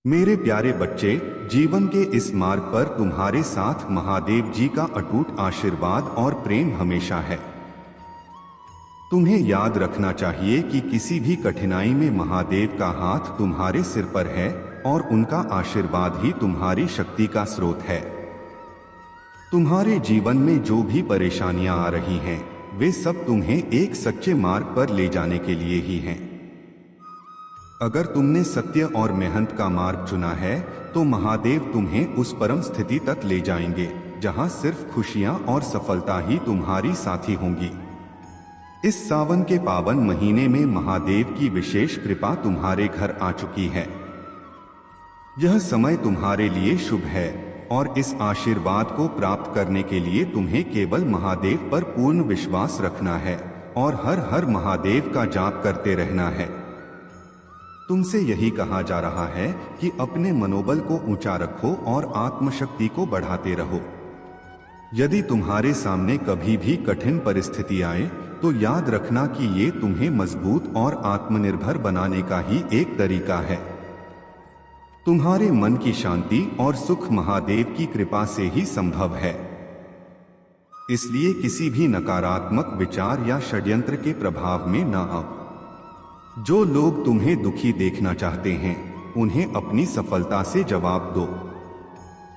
मेरे प्यारे बच्चे, जीवन के इस मार्ग पर तुम्हारे साथ महादेव जी का अटूट आशीर्वाद और प्रेम हमेशा है। तुम्हें याद रखना चाहिए कि किसी भी कठिनाई में महादेव का हाथ तुम्हारे सिर पर है और उनका आशीर्वाद ही तुम्हारी शक्ति का स्रोत है। तुम्हारे जीवन में जो भी परेशानियां आ रही हैं, वे सब तुम्हें एक सच्चे मार्ग पर ले जाने के लिए ही हैं। अगर तुमने सत्य और मेहनत का मार्ग चुना है, तो महादेव तुम्हें उस परम स्थिति तक ले जाएंगे जहां सिर्फ खुशियां और सफलता ही तुम्हारी साथी होंगी। इस सावन के पावन महीने में महादेव की विशेष कृपा तुम्हारे घर आ चुकी है। यह समय तुम्हारे लिए शुभ है और इस आशीर्वाद को प्राप्त करने के लिए तुम्हें केवल महादेव पर पूर्ण विश्वास रखना है और हर हर महादेव का जाप करते रहना है। तुमसे यही कहा जा रहा है कि अपने मनोबल को ऊंचा रखो और आत्मशक्ति को बढ़ाते रहो। यदि तुम्हारे सामने कभी भी कठिन परिस्थिति आए, तो याद रखना कि ये तुम्हें मजबूत और आत्मनिर्भर बनाने का ही एक तरीका है। तुम्हारे मन की शांति और सुख महादेव की कृपा से ही संभव है। इसलिए किसी भी नकारात्मक विचार या षड्यंत्र के प्रभाव में न आओ। जो लोग तुम्हें दुखी देखना चाहते हैं, उन्हें अपनी सफलता से जवाब दो।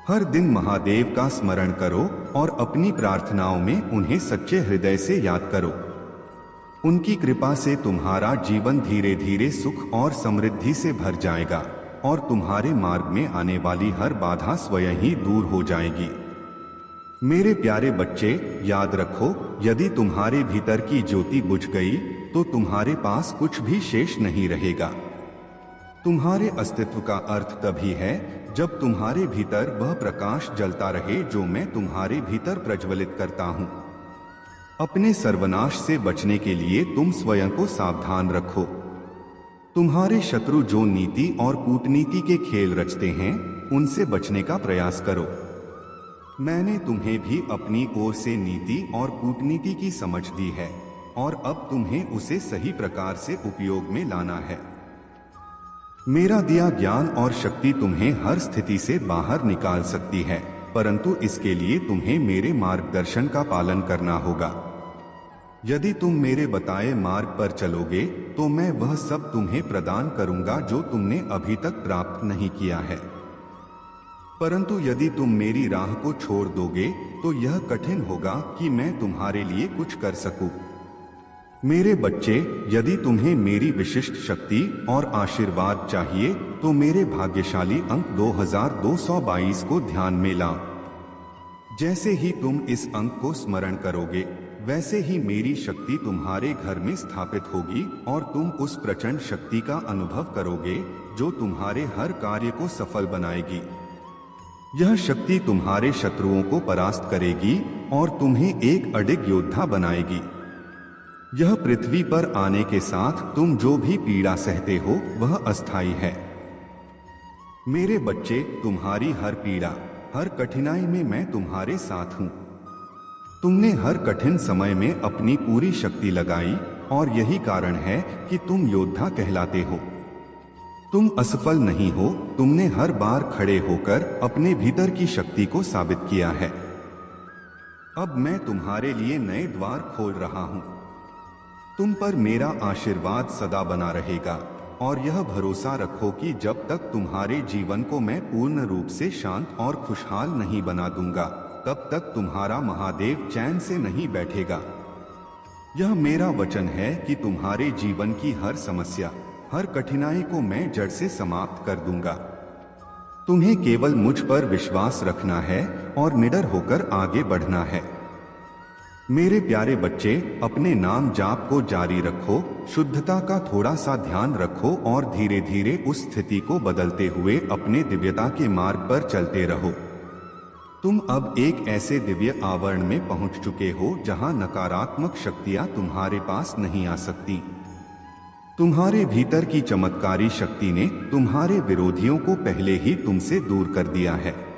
हर दिन महादेव का स्मरण करो और अपनी प्रार्थनाओं में उन्हें सच्चे हृदय से याद करो। उनकी कृपा से तुम्हारा जीवन धीरे धीरे सुख और समृद्धि से भर जाएगा और तुम्हारे मार्ग में आने वाली हर बाधा स्वयं ही दूर हो जाएगी। मेरे प्यारे बच्चे, याद रखो, यदि तुम्हारे भीतर की ज्योति बुझ गई, तो तुम्हारे पास कुछ भी शेष नहीं रहेगा। तुम्हारे अस्तित्व का अर्थ तभी है जब तुम्हारे भीतर वह प्रकाश जलता रहे जो मैं तुम्हारे भीतर प्रज्वलित करता हूं। अपने सर्वनाश से बचने के लिए तुम स्वयं को सावधान रखो। तुम्हारे शत्रु जो नीति और कूटनीति के खेल रचते हैं, उनसे बचने का प्रयास करो। मैंने तुम्हें भी अपनी ओर से नीति और कूटनीति की समझ दी है और अब तुम्हें उसे सही प्रकार से उपयोग में लाना है। मेरा दिया ज्ञान और शक्ति तुम्हें हर स्थिति से बाहर निकाल सकती है, परंतु इसके लिए तुम्हें मेरे मार्गदर्शन का पालन करना होगा। यदि तुम मेरे बताए मार्ग पर चलोगे, तो मैं वह सब तुम्हें प्रदान करूंगा जो तुमने अभी तक प्राप्त नहीं किया है। परंतु यदि तुम मेरी राह को छोड़ दोगे, तो यह कठिन होगा कि मैं तुम्हारे लिए कुछ कर सकूं। मेरे बच्चे, यदि तुम्हें मेरी विशिष्ट शक्ति और आशीर्वाद चाहिए, तो मेरे भाग्यशाली अंक 2222 को ध्यान में लाओ। जैसे ही तुम इस अंक को स्मरण करोगे, वैसे ही मेरी शक्ति तुम्हारे घर में स्थापित होगी और तुम उस प्रचंड शक्ति का अनुभव करोगे जो तुम्हारे हर कार्य को सफल बनाएगी। यह शक्ति तुम्हारे शत्रुओं को परास्त करेगी और तुम्हें एक अडिग योद्धा बनाएगी। यह पृथ्वी पर आने के साथ तुम जो भी पीड़ा सहते हो, वह अस्थायी है। मेरे बच्चे, तुम्हारी हर पीड़ा, हर कठिनाई में मैं तुम्हारे साथ हूं। तुमने हर कठिन समय में अपनी पूरी शक्ति लगाई और यही कारण है कि तुम योद्धा कहलाते हो। तुम असफल नहीं हो, तुमने हर बार खड़े होकर अपने भीतर की शक्ति को साबित किया है। अब मैं तुम्हारे लिए नए द्वार खोल रहा हूं। तुम पर मेरा आशीर्वाद सदा बना रहेगा और यह भरोसा रखो कि जब तक तुम्हारे जीवन को मैं पूर्ण रूप से शांत और खुशहाल नहीं बना दूंगा, तब तक तुम्हारा महादेव चैन से नहीं बैठेगा। यह मेरा वचन है कि तुम्हारे जीवन की हर समस्या, हर कठिनाई को मैं जड़ से समाप्त कर दूंगा। तुम्हें केवल मुझ पर विश्वास रखना है और निडर होकर आगे बढ़ना है। मेरे प्यारे बच्चे, अपने नाम जाप को जारी रखो, शुद्धता का थोड़ा सा ध्यान रखो और धीरे धीरे उस स्थिति को बदलते हुए अपने दिव्यता के मार्ग पर चलते रहो। तुम अब एक ऐसे दिव्य आवरण में पहुंच चुके हो जहां नकारात्मक शक्तियां तुम्हारे पास नहीं आ सकती। तुम्हारे भीतर की चमत्कारी शक्ति ने तुम्हारे विरोधियों को पहले ही तुमसे दूर कर दिया है।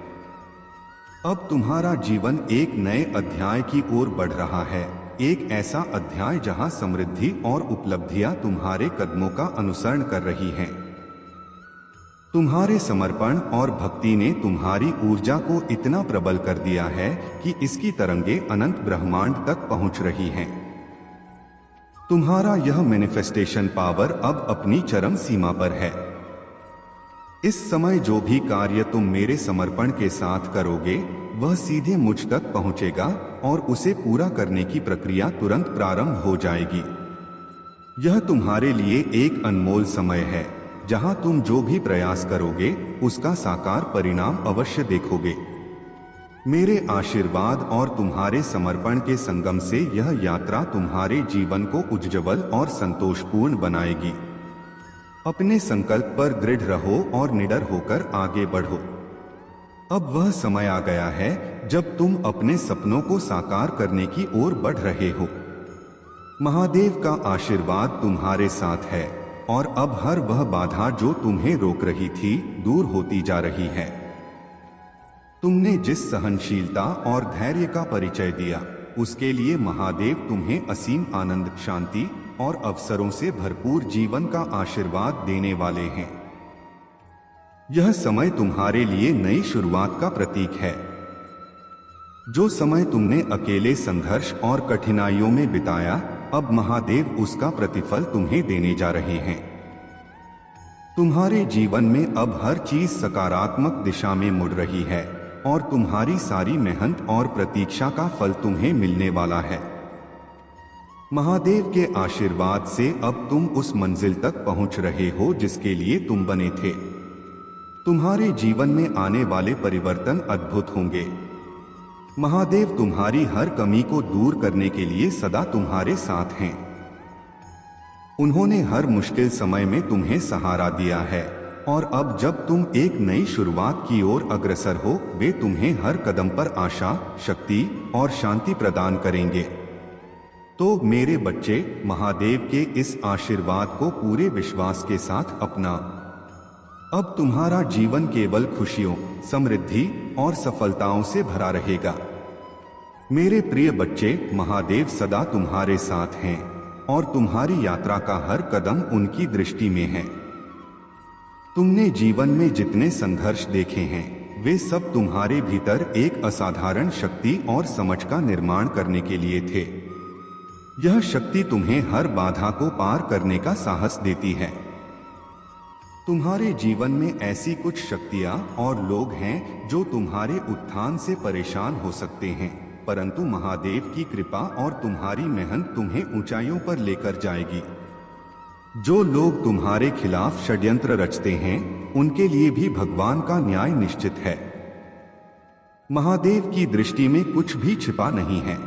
अब तुम्हारा जीवन एक नए अध्याय की ओर बढ़ रहा है, एक ऐसा अध्याय जहां समृद्धि और उपलब्धियां तुम्हारे कदमों का अनुसरण कर रही हैं। तुम्हारे समर्पण और भक्ति ने तुम्हारी ऊर्जा को इतना प्रबल कर दिया है कि इसकी तरंगे अनंत ब्रह्मांड तक पहुंच रही हैं। तुम्हारा यह मैनिफेस्टेशन पावर अब अपनी चरम सीमा पर है। इस समय जो भी कार्य तुम मेरे समर्पण के साथ करोगे वह सीधे मुझ तक पहुंचेगा और उसे पूरा करने की प्रक्रिया तुरंत प्रारंभ हो जाएगी। यह तुम्हारे लिए एक अनमोल समय है जहां तुम जो भी प्रयास करोगे उसका साकार परिणाम अवश्य देखोगे। मेरे आशीर्वाद और तुम्हारे समर्पण के संगम से यह यात्रा तुम्हारे जीवन को उज्ज्वल और संतोषपूर्ण बनाएगी। अपने संकल्प पर दृढ़ रहो और निडर होकर आगे बढ़ो। अब वह समय आ गया है जब तुम अपने सपनों को साकार करने की ओर बढ़ रहे हो। महादेव का आशीर्वाद तुम्हारे साथ है और अब हर वह बाधा जो तुम्हें रोक रही थी दूर होती जा रही है। तुमने जिस सहनशीलता और धैर्य का परिचय दिया उसके लिए महादेव तुम्हें असीम आनंद, शांति और अवसरों से भरपूर जीवन का आशीर्वाद देने वाले हैं। यह समय तुम्हारे लिए नई शुरुआत का प्रतीक है। जो समय तुमने अकेले संघर्ष और कठिनाइयों में बिताया, अब महादेव उसका प्रतिफल तुम्हें देने जा रहे हैं। तुम्हारे जीवन में अब हर चीज सकारात्मक दिशा में मुड़ रही है और तुम्हारी सारी मेहनत और प्रतीक्षा का फल तुम्हें मिलने वाला है। महादेव के आशीर्वाद से अब तुम उस मंजिल तक पहुंच रहे हो जिसके लिए तुम बने थे। तुम्हारे जीवन में आने वाले परिवर्तन अद्भुत होंगे। महादेव तुम्हारी हर कमी को दूर करने के लिए सदा तुम्हारे साथ हैं। उन्होंने हर मुश्किल समय में तुम्हें सहारा दिया है और अब जब तुम एक नई शुरुआत की ओर अग्रसर हो, वे तुम्हें हर कदम पर आशा, शक्ति और शांति प्रदान करेंगे। तो मेरे बच्चे, महादेव के इस आशीर्वाद को पूरे विश्वास के साथ अपना। अब तुम्हारा जीवन केवल खुशियों, समृद्धि और सफलताओं से भरा रहेगा। मेरे प्रिय बच्चे, महादेव सदा तुम्हारे साथ हैं और तुम्हारी यात्रा का हर कदम उनकी दृष्टि में है। तुमने जीवन में जितने संघर्ष देखे हैं वे सब तुम्हारे भीतर एक असाधारण शक्ति और समझ का निर्माण करने के लिए थे। यह शक्ति तुम्हें हर बाधा को पार करने का साहस देती है। तुम्हारे जीवन में ऐसी कुछ शक्तियां और लोग हैं जो तुम्हारे उत्थान से परेशान हो सकते हैं, परंतु महादेव की कृपा और तुम्हारी मेहनत तुम्हें ऊंचाइयों पर लेकर जाएगी। जो लोग तुम्हारे खिलाफ षड्यंत्र रचते हैं उनके लिए भी भगवान का न्याय निश्चित है। महादेव की दृष्टि में कुछ भी छिपा नहीं है।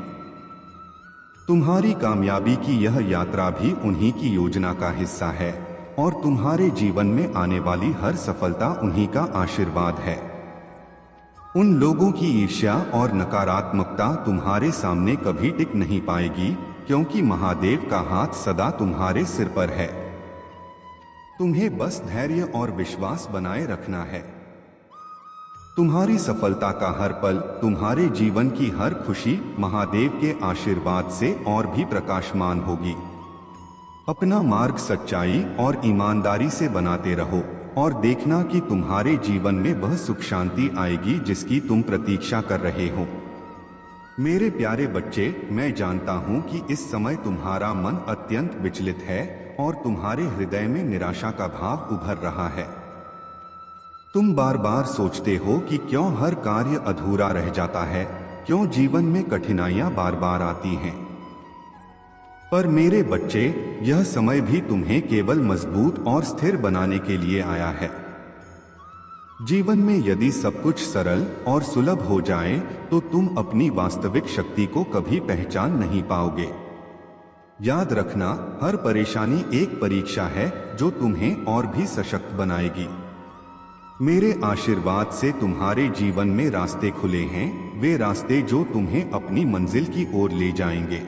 तुम्हारी कामयाबी की यह यात्रा भी उन्हीं की योजना का हिस्सा है और तुम्हारे जीवन में आने वाली हर सफलता उन्हीं का आशीर्वाद है। उन लोगों की ईर्ष्या और नकारात्मकता तुम्हारे सामने कभी टिक नहीं पाएगी, क्योंकि महादेव का हाथ सदा तुम्हारे सिर पर है। तुम्हें बस धैर्य और विश्वास बनाए रखना है। तुम्हारी सफलता का हर पल, तुम्हारे जीवन की हर खुशी महादेव के आशीर्वाद से और भी प्रकाशमान होगी। अपना मार्ग सच्चाई और ईमानदारी से बनाते रहो और देखना कि तुम्हारे जीवन में वह सुख शांति आएगी जिसकी तुम प्रतीक्षा कर रहे हो। मेरे प्यारे बच्चे, मैं जानता हूं कि इस समय तुम्हारा मन अत्यंत विचलित है और तुम्हारे हृदय में निराशा का भाव उभर रहा है। तुम बार बार सोचते हो कि क्यों हर कार्य अधूरा रह जाता है, क्यों जीवन में कठिनाइयां बार बार आती हैं। पर मेरे बच्चे, यह समय भी तुम्हें केवल मजबूत और स्थिर बनाने के लिए आया है। जीवन में यदि सब कुछ सरल और सुलभ हो जाए तो तुम अपनी वास्तविक शक्ति को कभी पहचान नहीं पाओगे। याद रखना, हर परेशानी एक परीक्षा है जो तुम्हें और भी सशक्त बनाएगी। मेरे आशीर्वाद से तुम्हारे जीवन में रास्ते खुले हैं, वे रास्ते जो तुम्हें अपनी मंजिल की ओर ले जाएंगे।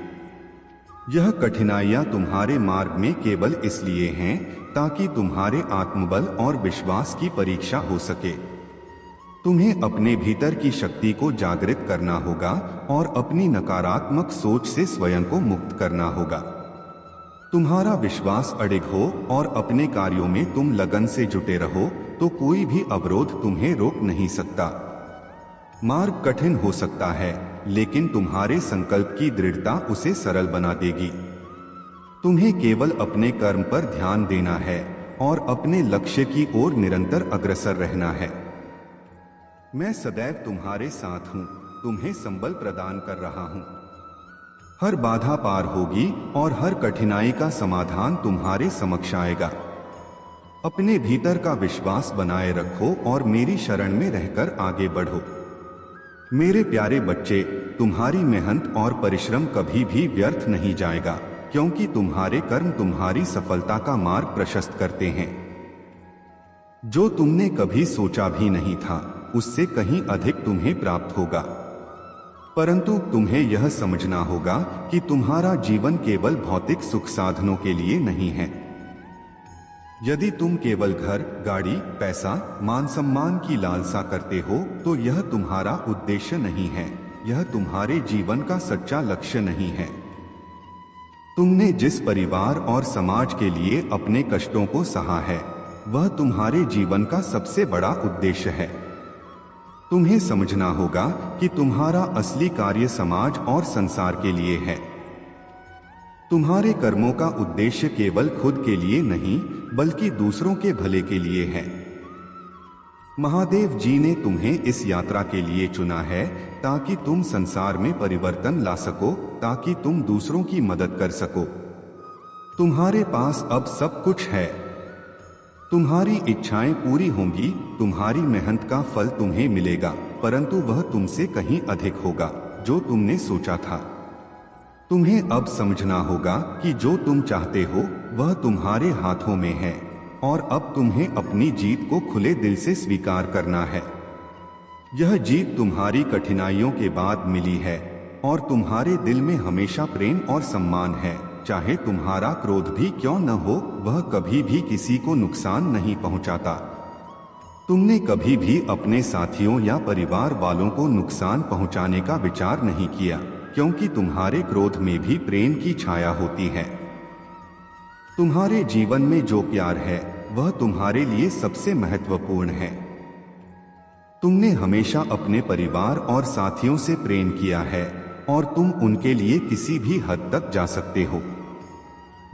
यह कठिनाइयां तुम्हारे मार्ग में केवल इसलिए हैं ताकि तुम्हारे आत्मबल और विश्वास की परीक्षा हो सके। तुम्हें अपने भीतर की शक्ति को जागृत करना होगा और अपनी नकारात्मक सोच से स्वयं को मुक्त करना होगा। तुम्हारा विश्वास अडिग हो और अपने कार्यों में तुम लगन से जुटे रहो, तो कोई भी अवरोध तुम्हें रोक नहीं सकता। मार्ग कठिन हो सकता है, लेकिन तुम्हारे संकल्प की दृढ़ता उसे सरल बना देगी। तुम्हें केवल अपने कर्म पर ध्यान देना है और अपने लक्ष्य की ओर निरंतर अग्रसर रहना है। मैं सदैव तुम्हारे साथ हूं, तुम्हें संबल प्रदान कर रहा हूं। हर बाधा पार होगी और हर कठिनाई का समाधान तुम्हारे समक्ष आएगा। अपने भीतर का विश्वास बनाए रखो और मेरी शरण में रहकर आगे बढ़ो। मेरे प्यारे बच्चे, तुम्हारी मेहनत और परिश्रम कभी भी व्यर्थ नहीं जाएगा, क्योंकि तुम्हारे कर्म तुम्हारी सफलता का मार्ग प्रशस्त करते हैं। जो तुमने कभी सोचा भी नहीं था, उससे कहीं अधिक तुम्हें प्राप्त होगा। परंतु तुम्हें यह समझना होगा कि तुम्हारा जीवन केवल भौतिक सुख साधनों के लिए नहीं है। यदि तुम केवल घर, गाड़ी, पैसा, मान सम्मान की लालसा करते हो, तो यह तुम्हारा उद्देश्य नहीं है, यह तुम्हारे जीवन का सच्चा लक्ष्य नहीं है। तुमने जिस परिवार और समाज के लिए अपने कष्टों को सहा है, वह तुम्हारे जीवन का सबसे बड़ा उद्देश्य है। तुम्हें समझना होगा कि तुम्हारा असली कार्य समाज और संसार के लिए है। तुम्हारे कर्मों का उद्देश्य केवल खुद के लिए नहीं, बल्कि दूसरों के भले के लिए है। महादेव जी ने तुम्हें इस यात्रा के लिए चुना है, ताकि तुम संसार में परिवर्तन ला सको, ताकि तुम दूसरों की मदद कर सको। तुम्हारे पास अब सब कुछ है। तुम्हारी इच्छाएं पूरी होंगी, तुम्हारी मेहनत का फल तुम्हें मिलेगा, परंतु वह तुमसे कहीं अधिक होगा जो तुमने सोचा था। तुम्हें अब समझना होगा कि जो तुम चाहते हो वह तुम्हारे हाथों में है, और अब तुम्हें अपनी जीत को खुले दिल से स्वीकार करना है। यह जीत तुम्हारी कठिनाइयों के बाद मिली है, और तुम्हारे दिल में हमेशा प्रेम और सम्मान है। चाहे तुम्हारा क्रोध भी क्यों न हो, वह कभी भी किसी को नुकसान नहीं पहुंचाता। तुमने कभी भी अपने साथियों या परिवार वालों को नुकसान पहुंचाने का विचार नहीं किया, क्योंकि तुम्हारे क्रोध में भी प्रेम की छाया होती है। तुम्हारे जीवन में जो प्यार है, वह तुम्हारे लिए सबसे महत्वपूर्ण है। तुमने हमेशा अपने परिवार और साथियों से प्रेम किया है, और तुम उनके लिए किसी भी हद तक जा सकते हो।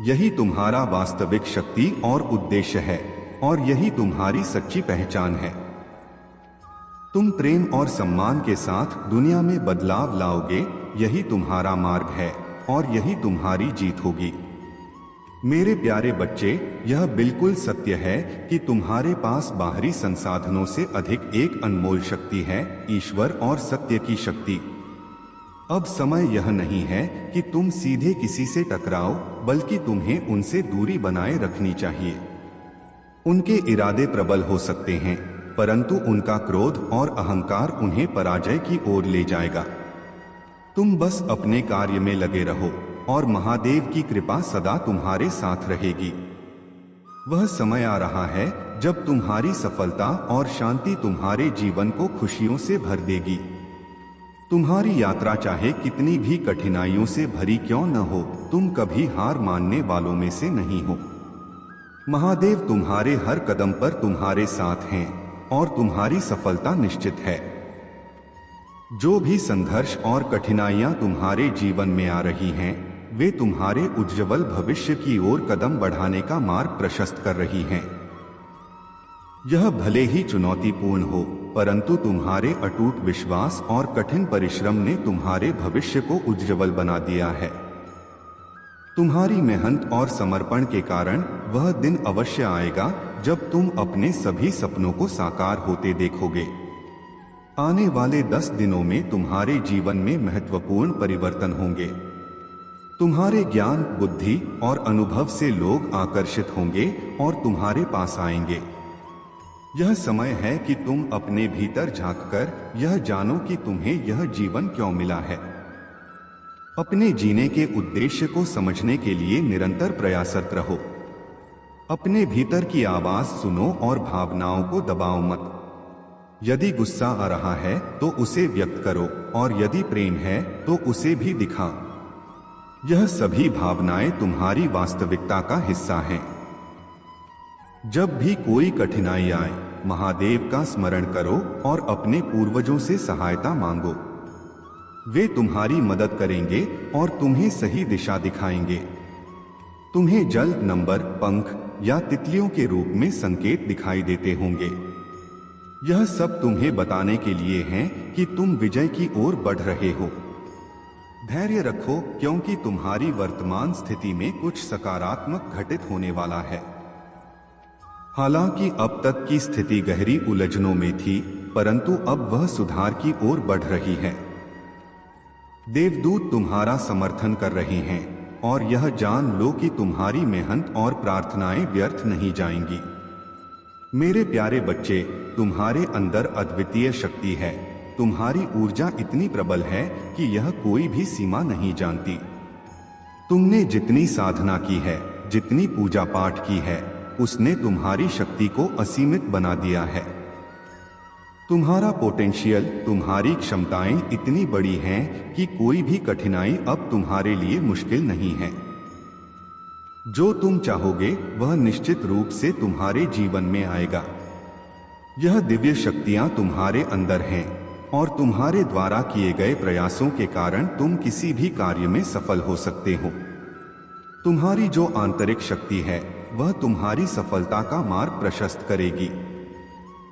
यही तुम्हारा वास्तविक शक्ति और उद्देश्य है, और यही तुम्हारी सच्ची पहचान है। तुम प्रेम और सम्मान के साथ दुनिया में बदलाव लाओगे, यही तुम्हारा मार्ग है, और यही तुम्हारी जीत होगी। मेरे प्यारे बच्चे, यह बिल्कुल सत्य है कि तुम्हारे पास बाहरी संसाधनों से अधिक एक अनमोल शक्ति है, ईश्वर और सत्य की शक्ति। अब समय यह नहीं है कि तुम सीधे किसी से टकराओ, बल्कि तुम्हें उनसे दूरी बनाए रखनी चाहिए। उनके इरादे प्रबल हो सकते हैं, परंतु उनका क्रोध और अहंकार उन्हें पराजय की ओर ले जाएगा। तुम बस अपने कार्य में लगे रहो, और महादेव की कृपा सदा तुम्हारे साथ रहेगी। वह समय आ रहा है जब तुम्हारी सफलता और शांति तुम्हारे जीवन को खुशियों से भर देगी। तुम्हारी यात्रा चाहे कितनी भी कठिनाइयों से भरी क्यों न हो, तुम कभी हार मानने वालों में से नहीं हो। महादेव तुम्हारे हर कदम पर तुम्हारे साथ हैं, और तुम्हारी सफलता निश्चित है। जो भी संघर्ष और कठिनाइयां तुम्हारे जीवन में आ रही हैं, वे तुम्हारे उज्ज्वल भविष्य की ओर कदम बढ़ाने का मार्ग प्रशस्त कर रही हैं। यह भले ही चुनौतीपूर्ण हो, परंतु तुम्हारे अटूट विश्वास और कठिन परिश्रम ने तुम्हारे भविष्य को उज्ज्वल बना दिया है। तुम्हारी मेहनत और समर्पण के कारण वह दिन अवश्य आएगा जब तुम अपने सभी सपनों को साकार होते देखोगे। आने वाले 10 दिनों में तुम्हारे जीवन में महत्वपूर्ण परिवर्तन होंगे। तुम्हारे ज्ञान, बुद्धि और अनुभव से लोग आकर्षित होंगे और तुम्हारे पास आएंगे। यह समय है कि तुम अपने भीतर झांककर यह जानो कि तुम्हें यह जीवन क्यों मिला है। अपने जीने के उद्देश्य को समझने के लिए निरंतर प्रयासरत रहो। अपने भीतर की आवाज सुनो और भावनाओं को दबाओ मत। यदि गुस्सा आ रहा है तो उसे व्यक्त करो, और यदि प्रेम है तो उसे भी दिखाओ। यह सभी भावनाएं तुम्हारी वास्तविकता का हिस्सा हैं। जब भी कोई कठिनाई आए, महादेव का स्मरण करो और अपने पूर्वजों से सहायता मांगो। वे तुम्हारी मदद करेंगे और तुम्हें सही दिशा दिखाएंगे। तुम्हें जल, नंबर, पंख या तितलियों के रूप में संकेत दिखाई देते होंगे। यह सब तुम्हें बताने के लिए है कि तुम विजय की ओर बढ़ रहे हो। धैर्य रखो, क्योंकि तुम्हारी वर्तमान स्थिति में कुछ सकारात्मक घटित होने वाला है। हालांकि अब तक की स्थिति गहरी उलझनों में थी, परंतु अब वह सुधार की ओर बढ़ रही है। देवदूत तुम्हारा समर्थन कर रहे हैं और यह जान लो कि तुम्हारी मेहनत और प्रार्थनाएं व्यर्थ नहीं जाएंगी। मेरे प्यारे बच्चे, तुम्हारे अंदर अद्वितीय शक्ति है। तुम्हारी ऊर्जा इतनी प्रबल है कि यह कोई भी सीमा नहीं जानती। तुमने जितनी साधना की है, जितनी पूजा पाठ की है, उसने तुम्हारी शक्ति को असीमित बना दिया है। तुम्हारा पोटेंशियल, तुम्हारी क्षमताएं इतनी बड़ी हैं कि कोई भी कठिनाई अब तुम्हारे लिए मुश्किल नहीं है। जो तुम चाहोगे वह निश्चित रूप से तुम्हारे जीवन में आएगा। यह दिव्य शक्तियां तुम्हारे अंदर हैं और तुम्हारे द्वारा किए गए प्रयासों के कारण तुम किसी भी कार्य में सफल हो सकते हो। तुम्हारी जो आंतरिक शक्ति है वह तुम्हारी सफलता का मार्ग प्रशस्त करेगी।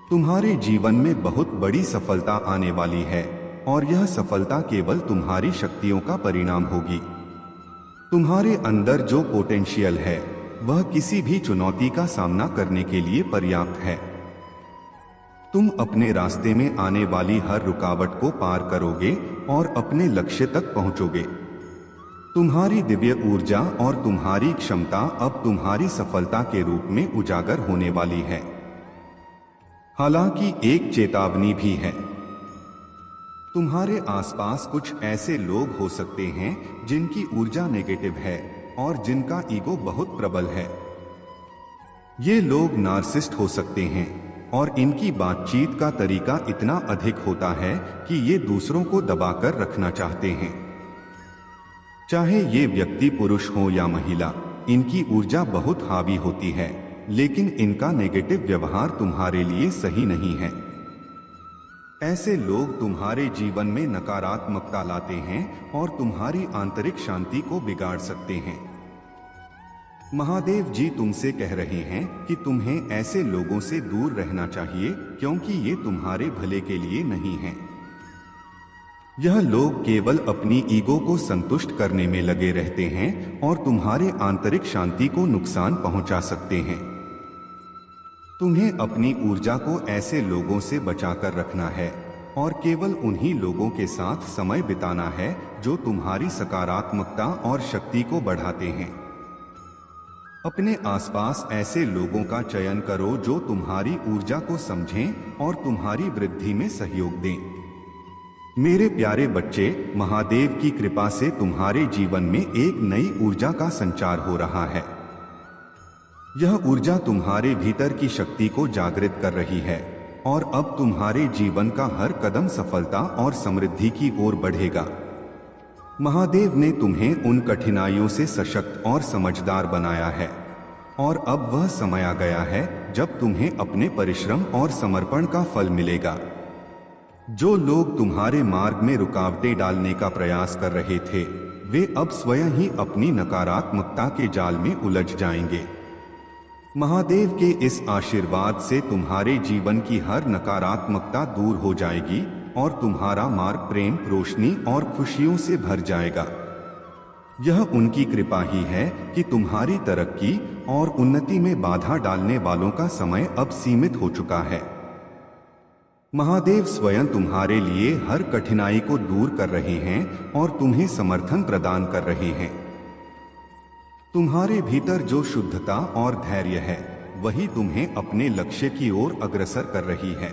तुम्हारे जीवन में बहुत बड़ी सफलता आने वाली है और यह सफलता केवल तुम्हारी शक्तियों का परिणाम होगी। तुम्हारे अंदर जो पोटेंशियल है वह किसी भी चुनौती का सामना करने के लिए पर्याप्त है। तुम अपने रास्ते में आने वाली हर रुकावट को पार करोगे और अपने लक्ष्य तक पहुंचोगे। तुम्हारी दिव्य ऊर्जा और तुम्हारी क्षमता अब तुम्हारी सफलता के रूप में उजागर होने वाली है। हालांकि एक चेतावनी भी है। तुम्हारे आसपास कुछ ऐसे लोग हो सकते हैं जिनकी ऊर्जा नेगेटिव है और जिनका ईगो बहुत प्रबल है। ये लोग नार्सिसिस्ट हो सकते हैं और इनकी बातचीत का तरीका इतना अधिक होता है कि ये दूसरों को दबाकर रखना चाहते हैं। चाहे ये व्यक्ति पुरुष हो या महिला, इनकी ऊर्जा बहुत हावी होती है, लेकिन इनका नेगेटिव व्यवहार तुम्हारे लिए सही नहीं है। ऐसे लोग तुम्हारे जीवन में नकारात्मकता लाते हैं और तुम्हारी आंतरिक शांति को बिगाड़ सकते हैं। महादेव जी तुमसे कह रहे हैं कि तुम्हें ऐसे लोगों से दूर रहना चाहिए, क्योंकि ये तुम्हारे भले के लिए नहीं हैं। यह लोग केवल अपनी ईगो को संतुष्ट करने में लगे रहते हैं और तुम्हारे आंतरिक शांति को नुकसान पहुंचा सकते हैं। तुम्हें अपनी ऊर्जा को ऐसे लोगों से बचाकर रखना है और केवल उन्हीं लोगों के साथ समय बिताना है जो तुम्हारी सकारात्मकता और शक्ति को बढ़ाते हैं। अपने आसपास ऐसे लोगों का चयन करो जो तुम्हारी ऊर्जा को समझें और तुम्हारी वृद्धि में सहयोग दें। मेरे प्यारे बच्चे, महादेव की कृपा से तुम्हारे जीवन में एक नई ऊर्जा का संचार हो रहा है। यह ऊर्जा तुम्हारे भीतर की शक्ति को जागृत कर रही है और अब तुम्हारे जीवन का हर कदम सफलता और समृद्धि की ओर बढ़ेगा। महादेव ने तुम्हें उन कठिनाइयों से सशक्त और समझदार बनाया है और अब वह समय आ गया है जब तुम्हें अपने परिश्रम और समर्पण का फल मिलेगा। जो लोग तुम्हारे मार्ग में रुकावटें डालने का प्रयास कर रहे थे, वे अब स्वयं ही अपनी नकारात्मकता के जाल में उलझ जाएंगे। महादेव के इस आशीर्वाद से तुम्हारे जीवन की हर नकारात्मकता दूर हो जाएगी और तुम्हारा मार्ग प्रेम, रोशनी और खुशियों से भर जाएगा। यह उनकी कृपा ही है कि तुम्हारी तरक्की और उन्नति में बाधा डालने वालों का समय अब सीमित हो चुका है। महादेव स्वयं तुम्हारे लिए हर कठिनाई को दूर कर रहे हैं और तुम्हें समर्थन प्रदान कर रहे हैं। तुम्हारे भीतर जो शुद्धता और धैर्य है, वही तुम्हें अपने लक्ष्य की ओर अग्रसर कर रही है।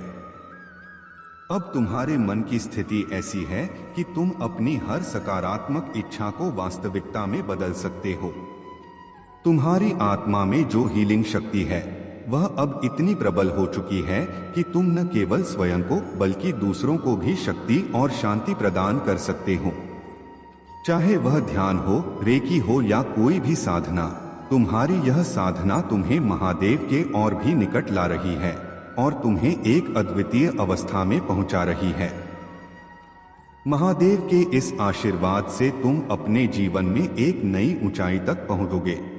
अब तुम्हारे मन की स्थिति ऐसी है कि तुम अपनी हर सकारात्मक इच्छा को वास्तविकता में बदल सकते हो। तुम्हारी आत्मा में जो हीलिंग शक्ति है, वह अब इतनी प्रबल हो चुकी है कि तुम न केवल स्वयं को बल्कि दूसरों को भी शक्ति और शांति प्रदान कर सकते हो। चाहे वह ध्यान हो, रेकी हो या कोई भी साधना, तुम्हारी यह साधना तुम्हें महादेव के और भी निकट ला रही है और तुम्हें एक अद्वितीय अवस्था में पहुंचा रही है। महादेव के इस आशीर्वाद से तुम अपने जीवन में एक नई ऊंचाई तक पहुंचोगे।